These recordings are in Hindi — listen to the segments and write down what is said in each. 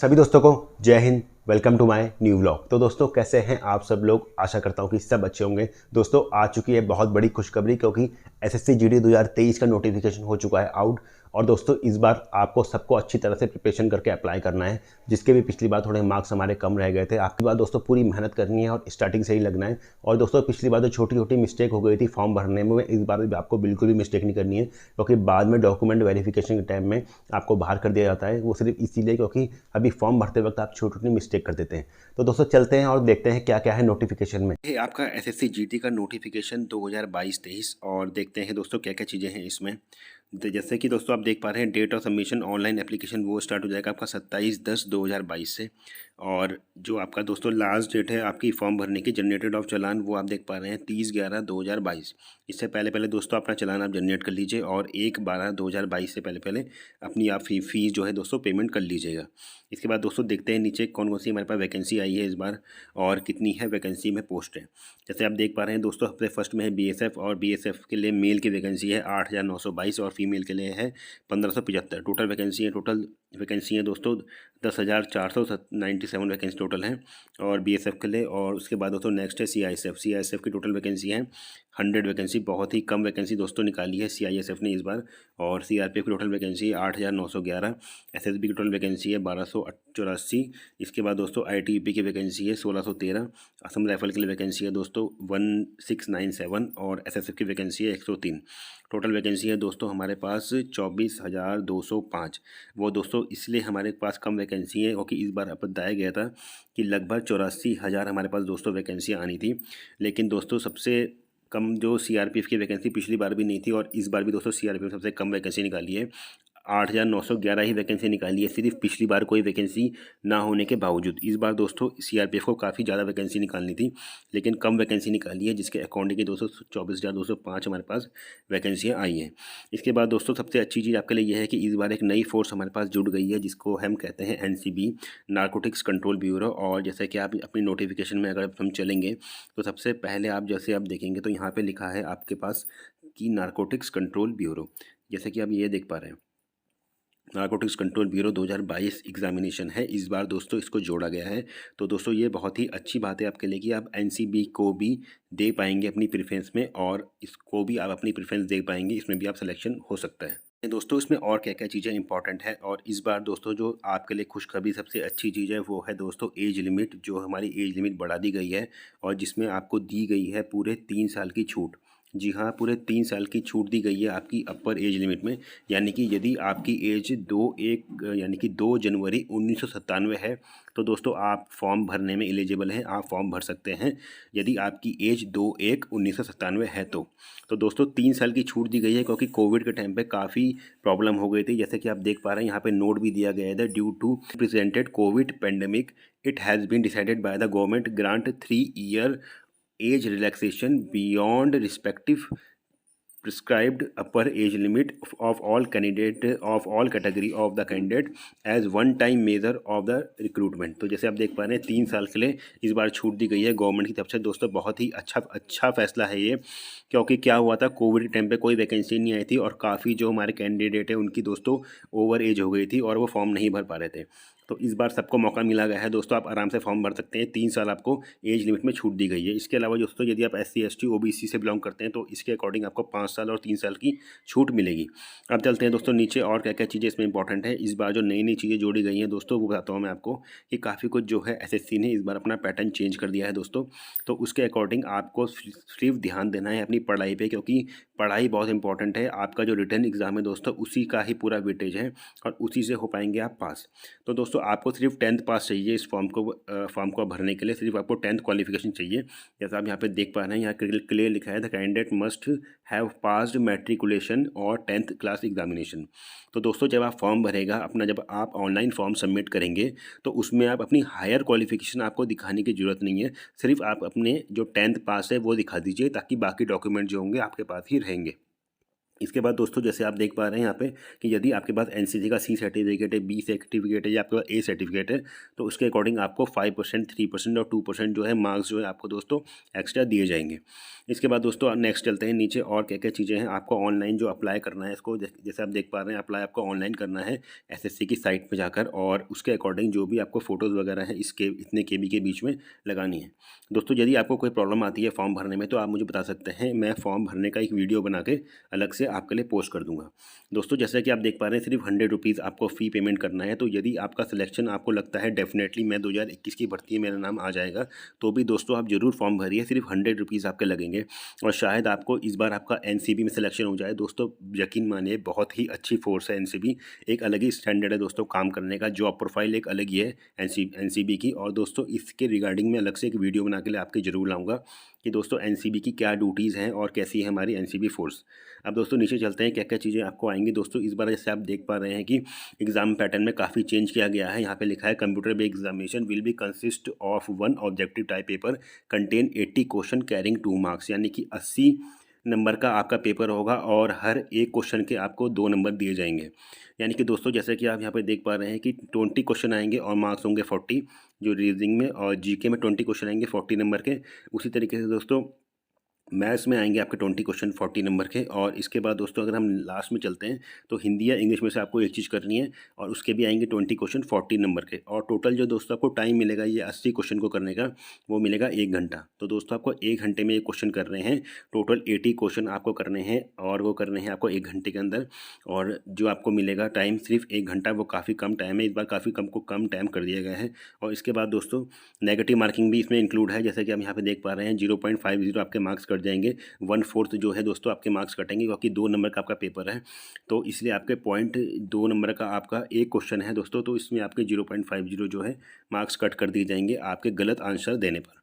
सभी दोस्तों को जय हिंद। Welcome to my new vlog. तो दोस्तों कैसे हैं आप सब लोग। आशा करता हूं कि सब अच्छे होंगे। दोस्तों आ चुकी है बहुत बड़ी खुशखबरी, क्योंकि एसएससी जीडी 2023 का नोटिफिकेशन हो चुका है आउट। और दोस्तों इस बार आपको सबको अच्छी तरह से प्रिपरेशन करके अप्लाई करना है। जिसके भी पिछली बार थोड़े मार्क्स हमारे कम रह गए थे, आपकी बार दोस्तों पूरी मेहनत करनी है और स्टार्टिंग से ही लगना है। और दोस्तों पिछली बार जो छोटी छोटी मिस्टेक हो गई थी फॉर्म भरने में, इस बार भी आपको बिल्कुल भी मिस्टेक नहीं करनी है, क्योंकि बाद में डॉक्यूमेंट वेरिफिकेशन के टाइम में आपको बाहर कर दिया जाता है। वो सिर्फ इसीलिए क्योंकि अभी फॉर्म भरते वक्त आप छोटी छोटी मिस्टेक कर देते हैं। तो दोस्तों चलते हैं और देखते हैं क्या क्या है नोटिफिकेशन में। ये आपका एसएससी जीडी का नोटिफिकेशन 2022-23 और देखते हैं दोस्तों क्या क्या चीज़ें हैं इसमें। तो जैसे कि दोस्तों आप देख पा रहे हैं, date of submission online application वो स्टार्ट हो जाएगा आपका 27/10/2022 से। और जो आपका दोस्तों लास्ट डेट है आपकी फॉर्म भरने की जनरेटेड ऑफ चालान, वो आप देख पा रहे हैं 30/11/2022। इससे पहले पहले दोस्तों अपना चालान आप जनरेट कर लीजिए और 1/12/2022 से पहले पहले अपनी आप फीस जो है दोस्तों पेमेंट कर लीजिएगा। इसके बाद दोस्तों देखते हैं नीचे कौन कौन सी हमारे पास वैकेंसी आई है इस बार और कितनी है वैकेंसी में पोस्ट है। जैसे आप देख पा रहे हैं दोस्तों, सबसे फर्स्ट में है बीएसएफ, और बीएसएफ के लिए मेल की वैकेंसी है 8,922 और फीमेल के लिए है 1,575। टोटल वैकेंसी है दोस्तों 10,497 वैकेंसी टोटल है और बीएसएफ के लिए। और उसके बाद दोस्तों नेक्स्ट है सीआईएसएफ की टोटल वैकेंसी है 100 वैकेंसी। बहुत ही कम वैकेंसी दोस्तों निकाली है सीआईएसएफ ने इस बार। और सीआरपीएफ की टोटल वैकेंसी है 8,911। एसएसबी की टोटल वैकेंसी है 1,284। इसके बाद दोस्तों आईटीबीपी की वैकेंसी है 1,613। असम राइफल के लिए वैकेंसी है दोस्तों 1697 और एसएसएफ की वैकेंसी है 103। टोटल वैकेंसी है दोस्तों हमारे पास 24,205। वो दोस्तों इसलिए हमारे पास कम वैकेंसी है क्योंकि इस बार अब बताया गया था कि लगभग 84,000 हमारे पास दोस्तों वैकेंसियाँ आनी थी। लेकिन दोस्तों सबसे कम जो सीआरपीएफ की वैकेंसी पिछली बार भी नहीं थी और इस बार भी दोस्तों सीआरपीएफ सबसे कम वैकेंसी निकाली है। 8,911 ही वैकेंसी निकाली है सिर्फ, पिछली बार कोई वैकेंसी ना होने के बावजूद। इस बार दोस्तों सीआरपीएफ को काफ़ी ज़्यादा वैकेंसी निकालनी थी लेकिन कम वैकेंसी निकाली है, जिसके अकॉर्डिंग के दोस्तों 24,205 हमारे पास वैकेंसियाँ आई हैं। इसके बाद दोस्तों सबसे अच्छी चीज़ आपके लिए यह है कि इस बार एक नई फोर्स हमारे पास जुड़ गई है, जिसको हम कहते हैं एनसीबी, नारकोटिक्स कंट्रोल ब्यूरो। और जैसे कि आप अपनी नोटिफिकेशन में अगर हम चलेंगे तो सबसे पहले आप जैसे आप देखेंगे तो यहाँ पर लिखा है आपके पास कि नारकोटिक्स कंट्रोल ब्यूरो, जैसे कि आप ये देख पा रहे हैं नारकोटिक्स कंट्रोल ब्यूरो 2022 एग्जामिनेशन है इस बार दोस्तों, इसको जोड़ा गया है। तो दोस्तों ये बहुत ही अच्छी बात है आपके लिए कि आप एनसीबी को भी दे पाएंगे अपनी प्रेफरेंस में और इसको भी आप अपनी प्रेफरेंस दे पाएंगे, इसमें भी आप सिलेक्शन हो सकता है। दोस्तों इसमें और क्या क्या चीज़ें इंपॉर्टेंट है, और इस बार दोस्तों जो आपके लिए खुशखबरी सबसे अच्छी चीज़ है वो है दोस्तों एज लिमिट। जो हमारी एज लिमिट बढ़ा दी गई है और जिसमें आपको दी गई है पूरे 3 साल की छूट। जी हाँ, पूरे 3 साल की छूट दी गई है आपकी अपर एज लिमिट में। यानी कि यदि आपकी एज 2 जनवरी 1997 है तो दोस्तों आप फॉर्म भरने में एलिजिबल हैं, आप फॉर्म भर सकते हैं यदि आपकी एज 2/1/1997 है तो दोस्तों 3 साल की छूट दी गई है, क्योंकि कोविड के टाइम पे काफ़ी प्रॉब्लम हो गई थी। जैसे कि आप देख पा रहे हैं यहाँ पे नोट भी दिया गया है, due to presented covid pandemic it has been decided by the government grant 3 year age relaxation beyond respective prescribed upper age limit of all category of the candidate as one time measure of the recruitment। तो जैसे आप देख पा रहे हैं 3 साल के लिए इस बार छूट दी गई है गवर्नमेंट की तरफ से। दोस्तों बहुत ही अच्छा फैसला है ये, क्योंकि क्या हुआ था कोविड के टाइम पे कोई वैकेंसी नहीं आई थी और काफ़ी जो हमारे कैंडिडेट है उनकी दोस्तों ओवर एज हो गई थी और वो फॉर्म नहीं भर पा रहे थे। तो इस बार सबको मौका मिला गया है दोस्तों, आप आराम से फॉर्म भर सकते हैं। 3 साल आपको एज लिमिट में छूट दी गई है। इसके अलावा दोस्तों यदि आप SC ST OBC से बिलोंग करते हैं तो इसके अकॉर्डिंग आपको 5 साल और 3 साल की छूट मिलेगी। अब चलते हैं दोस्तों नीचे और क्या क्या चीज़ें इसमें इंपॉर्टेंट है। इस बार जो नई नई चीज़ें जोड़ी गई हैं दोस्तों वो बताता हूँ मैं आपको कि काफ़ी कुछ जो है SSC ने इस बार अपना पैटर्न चेंज कर दिया है दोस्तों। तो उसके अकॉर्डिंग आपको सिर्फ ध्यान देना है अपनी पढ़ाई पर, क्योंकि पढ़ाई बहुत इंपॉर्टेंट है। आपका जो रिटर्न एग्जाम है दोस्तों उसी का ही पूरा वेटेज है और उसी से हो पाएंगे आप पास। तो दोस्तों आपको सिर्फ 10th पास चाहिए इस फॉर्म को भरने के लिए, सिर्फ आपको 10th क्वालिफिकेशन चाहिए। जैसा आप यहाँ पे देख पा रहे हैं, यहाँ क्लियर लिखा है the candidate must have passed matriculation और 10th क्लास एग्जामिनेशन। तो दोस्तों जब आप फॉर्म भरेगा अपना, जब आप ऑनलाइन फॉर्म सबमिट करेंगे तो उसमें आप अपनी हायर क्वालिफिकेशन आपको दिखाने की ज़रूरत नहीं है, सिर्फ आप अपने जो 10th पास है वो दिखा दीजिए, ताकि बाकी डॉक्यूमेंट जो होंगे आपके पास ही रहेंगे। इसके बाद दोस्तों जैसे आप देख पा रहे हैं यहाँ पे कि यदि आपके पास एनसीसी का सी सर्टिफिकेट है, बी सर्टिफिकेट है या आपके पास ए सर्टिफिकेट है, तो उसके अकॉर्डिंग आपको 5%, 3% और 2% जो है मार्क्स जो है आपको दोस्तों एक्स्ट्रा दिए जाएंगे। इसके बाद दोस्तों नेक्स्ट चलते हैं नीचे, और क्या क्या चीज़ें हैं आपको ऑनलाइन जो अप्लाई करना है इसको, जैसे आप देख पा रहे हैं अप्लाई आपको ऑनलाइन करना है एसएससी की साइट पर जाकर, और उसके अकॉर्डिंग जो भी आपको फ़ोटोज़ वगैरह है इसके इतने केबी के बीच में लगानी है। दोस्तों यदि आपको कोई प्रॉब्लम आती है फॉर्म भरने में तो आप मुझे बता सकते हैं, मैं फॉर्म भरने का एक वीडियो बना के अलग से आपके लिए पोस्ट कर दूंगा। दोस्तों जैसा कि आप देख पा रहे हैं सिर्फ 100 रुपीज़ आपको फ़ी पेमेंट करना है। तो यदि आपका सिलेक्शन आपको लगता है डेफिनेटली मैं 2021 की भर्ती में मेरा नाम आ जाएगा, तो भी दोस्तों आप ज़रूर फॉर्म भरिए, सिर्फ 100 रुपीज़ आपके लगेंगे। और शायद आपको इस बार आपका एनसीबी में सिलेक्शन हो जाए। दोस्तों यकीन मानिए बहुत ही अच्छी फोर्स है एनसीबी, एक अलग ही स्टैंडर्ड है दोस्तों काम करने का, जॉब प्रोफाइल एक अलग ही है एनसीबी की। और दोस्तों इसके रिगार्डिंग में अलग से एक वीडियो बना के लिए आपके ज़रूर लाऊंगा कि दोस्तों एनसीबी की क्या ड्यूटीज़ हैं और कैसी है हमारी एनसीबी फोर्स। अब दोस्तों नीचे चलते हैं क्या क्या चीज़ें आपको आएंगी। दोस्तों इस बार जैसे आप देख पा रहे हैं कि एग्जाम पैटर्न में काफ़ी चेंज किया गया है। यहाँ पे लिखा है computer based examination will be consist of one objective type paper contain 80 question carrying 2 marks, यानी कि 80 नंबर का आपका पेपर होगा और हर एक क्वेश्चन के आपको 2 नंबर दिए जाएंगे। यानी कि दोस्तों जैसे कि आप यहाँ पे देख पा रहे हैं कि 20 क्वेश्चन आएंगे और मार्क्स होंगे 40, जो रीजनिंग में, और जीके में 20 क्वेश्चन आएंगे 40 नंबर के। उसी तरीके से दोस्तों मैथ्स में आएंगे आपके 20 क्वेश्चन 40 नंबर के। और इसके बाद दोस्तों अगर हम लास्ट में चलते हैं तो हिंदी या इंग्लिश में से आपको एक चीज़ करनी है और उसके भी आएंगे 20 क्वेश्चन 40 नंबर के। और टोटल जो दोस्तों आपको टाइम मिलेगा ये 80 क्वेश्चन को करने का, वो मिलेगा 1 घंटा। तो दोस्तों आपको 1 घंटे में ये क्वेश्चन कर रहे हैं, टोटल 80 क्वेश्चन आपको करने हैं और वो करने हैं आपको 1 घंटे के अंदर। और जो आपको मिलेगा टाइम सिर्फ 1 घंटा, वो काफ़ी कम टाइम है, इस बार काफ़ी कम टाइम कर दिया गया है। और इसके बाद दोस्तों नेगेटिव मार्किंग भी इसमें इंक्लूड है, जैसे कि हम यहाँ पे देख पा रहे हैं 0.50 आपके मार्क्स कट जाएंगे, 1/4 जो है दोस्तों आपके मार्क्स कटेंगे, क्योंकि 2 नंबर का आपका पेपर है। तो इसलिए आपके पॉइंट 2 नंबर का आपका एक क्वेश्चन है दोस्तों, तो इसमें आपके 0.50 जो है मार्क्स कट कर दिए जाएंगे आपके गलत आंसर देने पर।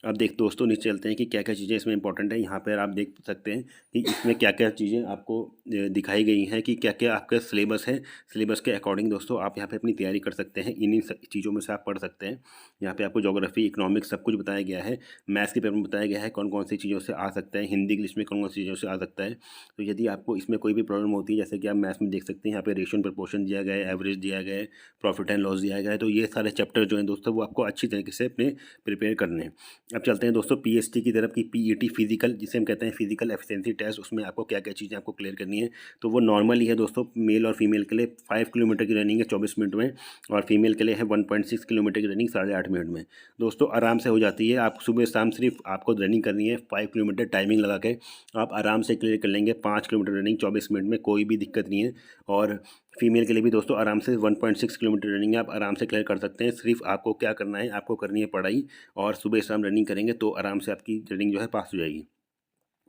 अब देख दोस्तों नीचे चलते हैं कि क्या क्या चीज़ें इसमें इंपॉर्टेंट है। यहाँ पर आप देख सकते हैं कि इसमें क्या क्या चीज़ें आपको दिखाई गई हैं कि क्या क्या आपका सिलेबस है। सिलेबस के अकॉर्डिंग दोस्तों आप यहाँ पे अपनी तैयारी कर सकते हैं, इन्हीं चीज़ों में से आप पढ़ सकते हैं। यहाँ पे आपको ज्योग्राफी, इकोनॉमिक्स सब कुछ बताया गया है। मैथ्स के पेपर में बताया गया है कौन कौन सी चीज़ों से आ सकता है, हिंदी इंग्लिश में कौन कौन सी चीज़ों से आ सकता है। तो यदि आपको इसमें कोई भी प्रॉब्लम होती है, जैसे कि आप मैथ्स में देख सकते हैं यहाँ पे रेशियो प्रोपोर्शन दिया गया है, एवरेज दिया गया है, प्रॉफिट एंड लॉस दिया गया है। तो ये सारे चैप्टर जो हैं दोस्तों वो आपको अच्छी तरीके से अपने प्रिपेयर करने हैं। अब चलते हैं दोस्तों पीएसटी की तरफ, की पीईटी फिजिकल जिसे हम कहते हैं फिजिकल एफिशिएंसी टेस्ट, उसमें आपको क्या क्या चीज़ें आपको क्लियर करनी है। तो वो नॉर्मल ही है दोस्तों, मेल और फीमेल के लिए 5 किलोमीटर की रनिंग है 24 मिनट में, और फीमेल के लिए है 1.6 किलोमीटर की रनिंग 8.5 मिनट में। दोस्तों आराम से हो जाती है, आप सुबह शाम सिर्फ आपको रनिंग करनी है 5 किलोमीटर टाइमिंग लगा के, आप आराम से क्लियर कर लेंगे 5 किलोमीटर रनिंग 24 मिनट में, कोई भी दिक्कत नहीं है। और फीमेल के लिए भी दोस्तों आराम से 1.6 किलोमीटर रनिंग है, आप आराम से क्लियर कर सकते हैं। सिर्फ आपको क्या करना है, आपको करनी है पढ़ाई, और सुबह शाम रनिंग करेंगे तो आराम से आपकी रनिंग जो है पास हो जाएगी।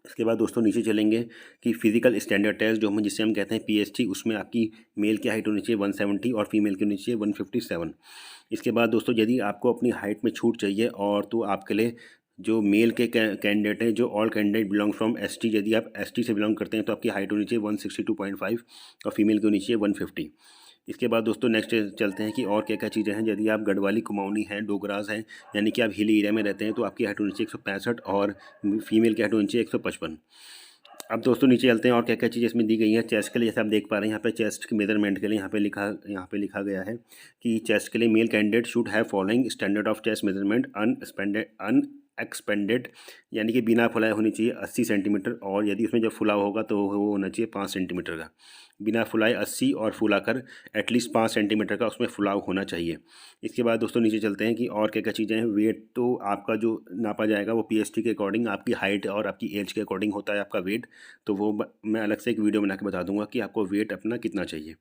इसके बाद दोस्तों नीचे चलेंगे कि फिजिकल स्टैंडर्ड टेस्ट जो हम जिसे हम कहते हैं पीएसटी, उसमें आपकी मेल की हाइट होनी चाहिए 170 और फीमेल की होनी चाहिए 157। इसके बाद दोस्तों यदि आपको अपनी हाइट में छूट चाहिए और तो आपके लिए जो मेल के कैंडिडेट हैं, जो all candidate belong from ST, यदि आप एसटी से बिलोंग करते हैं तो आपकी हाइट होनी चाहिए 162.5 और फीमेल की होनी चाहिए 150। इसके बाद दोस्तों नेक्स्ट चलते हैं कि और क्या क्या चीज़ें हैं। यदि आप गढ़वाली, कुमाऊनी हैं, डोगराज हैं, यानी कि आप हिली एरिया में रहते हैं, तो आपकी हाइट होनी चाहिए 165 और फीमेल की हाइट होनी चाहिए 155। अब दोस्तों नीचे चलते हैं और क्या क्या चीज़ें इसमें दी गई हैं। चेस्ट के लिए जैसे आप देख पा रहे हैं यहाँ पे चेस्ट के मेजरमेंट के लिए यहाँ पे लिखा गया है कि चेस्ट के लिए male candidate should have following standard of chest measurement unexpanded, यानी कि बिना फुलाए होनी चाहिए 80 सेंटीमीटर, और यदि उसमें जब फुलाव होगा तो वो होना चाहिए 5 सेंटीमीटर का। बिना फुलाए 80 और फुलाकर एटलीस्ट 5 सेंटीमीटर का उसमें फुलाव होना चाहिए। इसके बाद दोस्तों नीचे चलते हैं कि और क्या क्या चीज़ें हैं। वेट तो आपका जो नापा जाएगा वो पीएसटी के अकॉर्डिंग, आपकी हाइट और आपकी एज के अकॉर्डिंग होता है आपका वेट। तो वो मैं अलग से एक वीडियो बना के बता दूंगा कि आपको वेट अपना कितना चाहिए।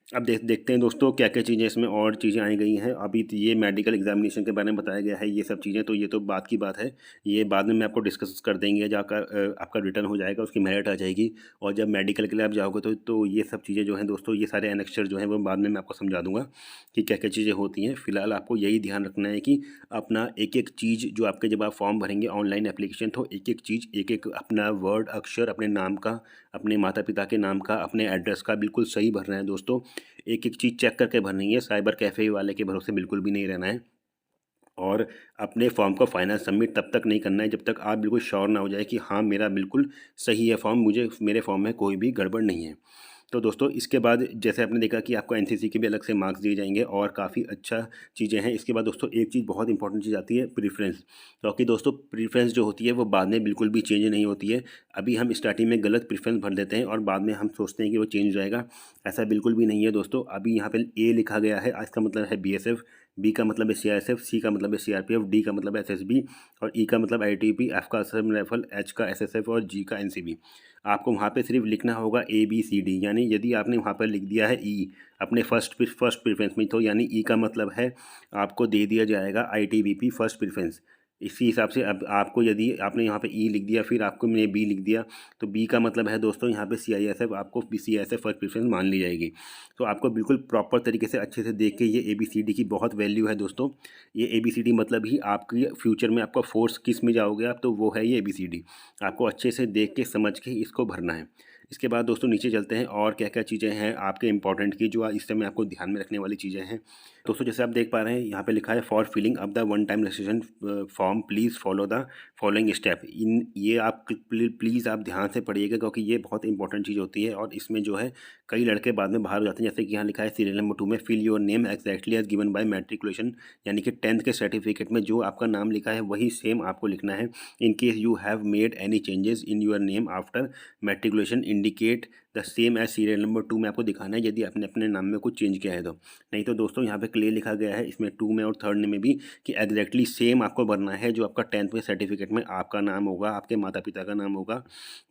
अब देखते हैं दोस्तों क्या क्या चीज़ें इसमें और चीज़ें आई गई हैं। अभी तो ये मेडिकल एग्जामिनेशन के बारे में बताया गया है, ये सब चीज़ें तो ये तो बात की बात है, ये बाद में मैं आपको डिस्कस कर देंगे, जाकर आपका रिटर्न हो जाएगा, उसकी मेरिट आ जाएगी। और जब मेडिकल के लिए आप जाओगे तो ये सब चीज़ें जो हैं दोस्तों, ये सारे एनेक्चर जो हैं वो बाद में मैं आपको समझा दूंगा कि क्या क्या चीज़ें होती हैं। फिलहाल आपको यही ध्यान रखना है कि अपना एक एक चीज़ जो आपके, जब आप फॉर्म भरेंगे ऑनलाइन एप्लीकेशन, तो एक एक चीज़, एक एक अपना वर्ड अक्षर अपने नाम का, अपने माता पिता के नाम का, अपने एड्रेस का बिल्कुल सही भरना है दोस्तों। एक एक चीज़ चेक करके भरनी है, साइबर कैफ़े वाले के भरोसे बिल्कुल भी नहीं रहना है। और अपने फॉर्म को फाइनल सबमिट तब तक नहीं करना है जब तक आप बिल्कुल श्योर ना हो जाए कि हाँ मेरा बिल्कुल सही है फॉर्म, मुझे मेरे फॉर्म में कोई भी गड़बड़ नहीं है। तो दोस्तों इसके बाद जैसे आपने देखा कि आपको एनसीसी के भी अलग से मार्क्स दिए जाएंगे और काफ़ी अच्छा चीज़ें हैं। इसके बाद दोस्तों एक चीज़ बहुत इंपॉर्टेंट चीज़ आती है, प्रीफ्रेंस। क्योंकि दोस्तों प्रीफ्रेंस जो होती है वो बाद में बिल्कुल भी चेंज नहीं होती है। अभी हम स्टार्टिंग में गलत प्रीफ्रेंस भर देते हैं और बाद में हम सोचते हैं कि वो चेंज हो जाएगा, ऐसा बिल्कुल भी नहीं है दोस्तों। अभी यहाँ पे ए लिखा गया है, इसका मतलब है बीएसएफ, बी का मतलब है सीआईएसएफ, सी का मतलब है सीआरपीएफ, डी का मतलब है एसएसबी और ई का मतलब आईटीबीपी, एफ का असम राइफल, एच का एसएसएफ और जी का एनसीबी। आपको वहाँ पे सिर्फ लिखना होगा ए बी सी डी, यानी यदि आपने वहाँ पर लिख दिया है ई अपने फर्स्ट प्रेफरेंस में, तो यानी ई का मतलब है आपको दे दिया जाएगा आईटीबीपी फर्स्ट प्रेफरेंस। इसी हिसाब से अब आपको यदि आपने यहाँ पे ई लिख दिया फिर आपको मैंने बी लिख दिया, तो बी का मतलब है दोस्तों यहाँ पे सीआईएसएफ, आपको सीआईएसएफ फर्स्ट प्रेफरेंस मान ली जाएगी। तो आपको बिल्कुल प्रॉपर तरीके से अच्छे से देख के, ये ABCD की बहुत वैल्यू है दोस्तों। ये ABCD मतलब ही आपकी फ्यूचर में आपका फोर्स किस में जाओगे आप, तो वो है ये ABCD। आपको अच्छे से देख के समझ के इसको भरना है। इसके बाद दोस्तों नीचे चलते हैं और क्या क्या चीज़ें हैं आपके इंपॉर्टेंट की जो इस समय आपको ध्यान में रखने वाली चीज़ें हैं। दोस्तों जैसे आप देख पा रहे हैं यहाँ पे लिखा है for filling up the one time registration form please follow the following step. इन ये आप प्लीज़ आप ध्यान से पढ़िएगा क्योंकि ये बहुत इंपॉर्टेंट चीज़ होती है और इसमें जो है कई लड़के बाद में बाहर हो जाते हैं। जैसे कि यहाँ लिखा है सीरियल नंबर 2 में fill your name exactly as given by matriculation, यानी कि 10th के सर्टिफिकेट में जो आपका नाम लिखा है वही सेम आपको लिखना है। In case you have made any changes in your name after matriculation indicate the same as serial number 2 में आपको दिखाना है यदि आपने अपने नाम में कुछ चेंज किया है तो। नहीं तो दोस्तों यहाँ पे क्लियर लिखा गया है इसमें 2 में और 3rd में भी कि एग्जैक्टली सेम आपको भरना है जो आपका 10th में सर्टिफिकेट में आपका नाम होगा, आपके माता पिता का नाम होगा,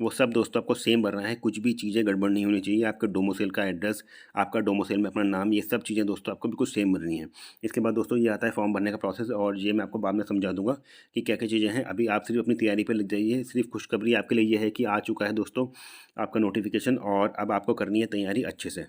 वो सब दोस्तों आपको सेम भरना है। कुछ भी चीज़ें गड़बड़ नहीं होनी चाहिए। आपका डोमिसाइल का एड्रेस, आपका डोमिसाइल में अपना नाम, ये सब चीज़ें दोस्तों आपको बिल्कुल सेम भरनी है। इसके बाद दोस्तों ये आता है फॉर्म भरने का प्रोसेस और ये मैं आपको बाद में समझा दूंगा कि क्या क्या चीज़ें हैं। अभी आप सिर्फ अपनी तैयारी पर लग जाइए। सिर्फ खुशखबरी आपके लिए ये है कि आ चुका है दोस्तों आपका नोटिफिकेशन और अब आपको करनी है तैयारी अच्छे से।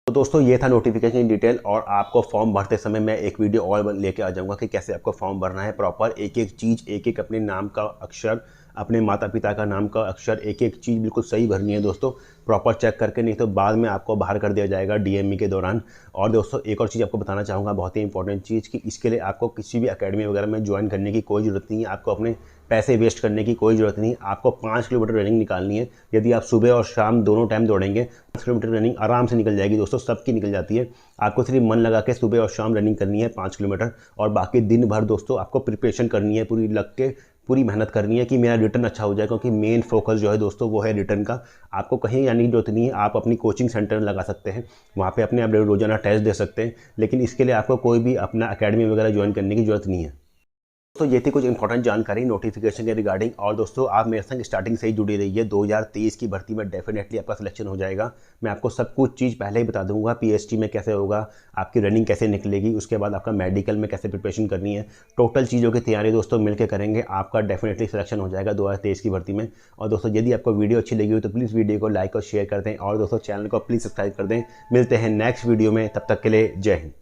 तो दोस्तों ये था नोटिफिकेशन इन डिटेल और आपको फॉर्म भरते समय मैं एक वीडियो और लेके आ जाऊंगा कि कैसे आपको फॉर्म भरना है प्रॉपर, एक एक चीज़, एक एक अपने नाम का अक्षर, अपने माता पिता का नाम का अक्षर, एक एक चीज़ बिल्कुल सही भरनी है दोस्तों, प्रॉपर चेक करके, नहीं तो बाद में आपको बाहर कर दिया जाएगा डीएमई के दौरान। और दोस्तों एक और चीज़ आपको बताना चाहूँगा, बहुत ही इंपॉर्टेंट चीज़, कि इसके लिए आपको किसी भी अकेडमी वगैरह में ज्वाइन करने की कोई ज़रूरत नहीं है। आपको अपने पैसे वेस्ट करने की कोई ज़रूरत नहीं। आपको 5 किलोमीटर रनिंग निकालनी है। यदि आप सुबह और शाम दोनों टाइम दौड़ेंगे 5 किलोमीटर रनिंग आराम से निकल जाएगी दोस्तों, सबकी निकल जाती है। आपको सिर्फ मन लगा के सुबह और शाम रनिंग करनी है 5 किलोमीटर, और बाकी दिन भर दोस्तों आपको प्रिपरेशन करनी है, पूरी लग के पूरी मेहनत करनी है कि मेरा रिटर्न अच्छा हो जाए, क्योंकि मेन फोकस जो है दोस्तों वो है रिटर्न का। आपको कहीं जाने की जरूरत नहीं है। आप अपनी कोचिंग सेंटर लगा सकते हैं, वहाँ पे अपने आप रोजाना टेस्ट दे सकते हैं, लेकिन इसके लिए आपको कोई भी अपना अकेडमी वगैरह ज्वाइन करने की जरूरत नहीं है। तो ये थी कुछ इंपॉर्टेंट जानकारी नोटिफिकेशन के रिगार्डिंग। और दोस्तों आप मेरे संग स्टार्टिंग से ही जुड़ी रहिए, 2023 की भर्ती में डेफिनेटली आपका सिलेक्शन हो जाएगा। मैं आपको सब कुछ चीज़ पहले ही बता दूंगा, पीएसटी में कैसे होगा, आपकी रनिंग कैसे निकलेगी, उसके बाद आपका मेडिकल में कैसे प्रिपरेशन करनी है, टोटल चीज़ों की तैयारी दोस्तों मिलकर करेंगे। आपका डेफिनेटली सिलेक्शन हो जाएगा 2023 की भर्ती में। और दोस्तों यदि आपको वीडियो अच्छी लगी हो तो प्लीज़ वीडियो को लाइक और शेयर कर दें, और दोस्तों चैनल को प्लीज़ सब्सक्राइब कर दें। मिलते हैं नेक्स्ट वीडियो में, तब तक के लिए जय हिंद।